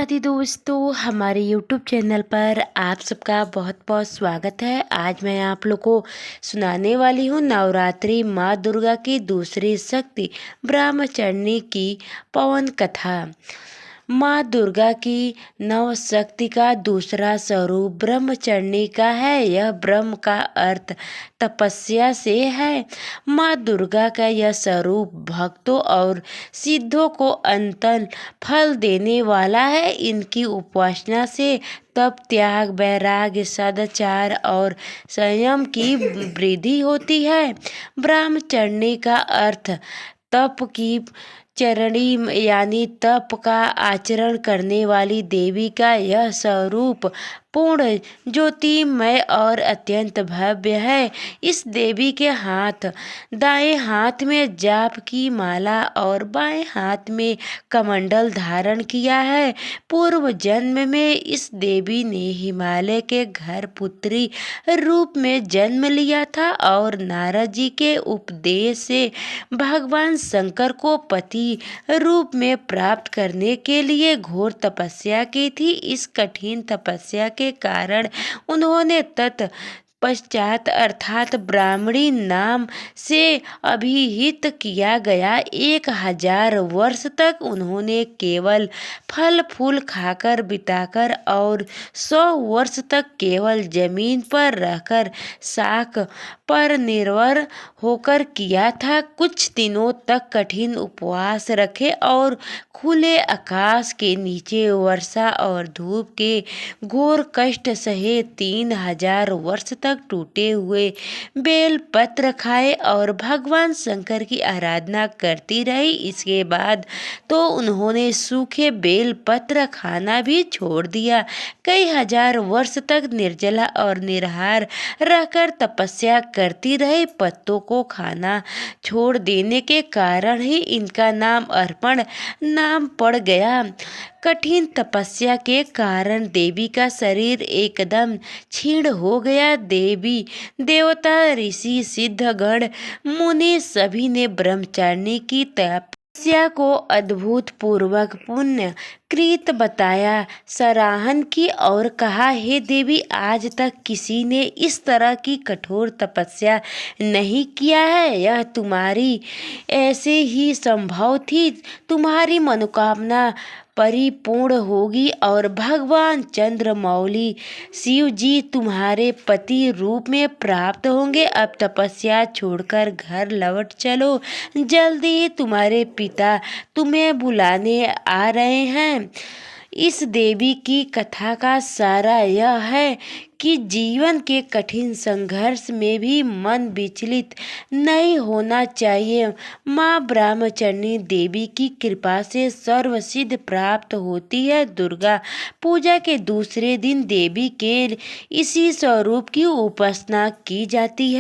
राधे दोस्तों, हमारे YouTube channel पर आप सबका बहुत बहुत स्वागत है। आज मैं आप लोग को सुनाने वाली हूँ नवरात्रि माँ दुर्गा की दूसरी शक्ति ब्रह्मचारिणी की पवन कथा। माँ दुर्गा की नव शक्ति का दूसरा स्वरूप ब्रह्मचारिणी का है। यह ब्रह्म का अर्थ तपस्या से है। माँ दुर्गा का यह स्वरूप भक्तों और सिद्धों को अंतन फल देने वाला है। इनकी उपासना से तप, त्याग, वैराग्य, सदाचार और संयम की वृद्धि होती है। ब्रह्मचारिणी का अर्थ तप की चरणी यानी तप का आचरण करने वाली देवी का यह स्वरूप पूर्ण, ज्योतिमय और अत्यंत भव्य है। इस देवी के दाएं हाथ में जाप की माला और बाएं हाथ में कमंडल धारण किया है। पूर्व जन्म में इस देवी ने हिमालय के घर पुत्री रूप में जन्म लिया था और नारद जी के उपदेश से भगवान शंकर को पति रूप में प्राप्त करने के लिए घोर तपस्या की थी। इस कठिन तपस्या के कारण उन्होंने पश्चात अर्थात ब्राह्मणी नाम से अभिहित किया गया 1000 वर्ष तक उन्होंने केवल फल फूल खाकर बिताकर और 100 वर्ष तक केवल जमीन पर रहकर शाक पर निर्भर होकर किया था। कुछ दिनों तक कठिन उपवास रखे और खुले आकाश के नीचे वर्षा और धूप के घोर कष्ट सहे 3000 वर्ष तक टूटे हुए बेल पत्र खाए और भगवान शंकर की आराधना करती रही। इसके बाद तो उन्होंने सूखे बेल पत्र खाना भी छोड़ दिया। कई हजार वर्ष तक निर्जला और निराहार रहकर तपस्या करती रही। पत्तों को खाना छोड़ देने के कारण ही इनका नाम अर्पण नाम पड़ गया। कठिन तपस्या के कारण देवी का शरीर एकदम क्षीण हो गया। देवी देवता ऋषि सिद्धगण मुनि सभी ने ब्रह्मचारिणी की तपस्या को अद्भुत पूर्वक पुण्य कृत बताया, सराहन की और कहा, हे देवी, आज तक किसी ने इस तरह की कठोर तपस्या नहीं किया है। यह तुम्हारी ऐसे ही संभव थी। तुम्हारी मनोकामना परिपूर्ण होगी और भगवान चंद्रमौली शिव जी तुम्हारे पति रूप में प्राप्त होंगे। अब तपस्या छोड़कर घर लौट चलो। जल्दी ही तुम्हारे पिता तुम्हें बुलाने आ रहे हैं। इस देवी की कथा का सारा यह है कि जीवन के कठिन संघर्ष में भी मन विचलित नहीं होना चाहिए। माँ ब्रह्मचारिणी देवी की कृपा से सर्व सिद्ध प्राप्त होती है। दुर्गा पूजा के दूसरे दिन देवी के इसी स्वरूप की उपासना की जाती है।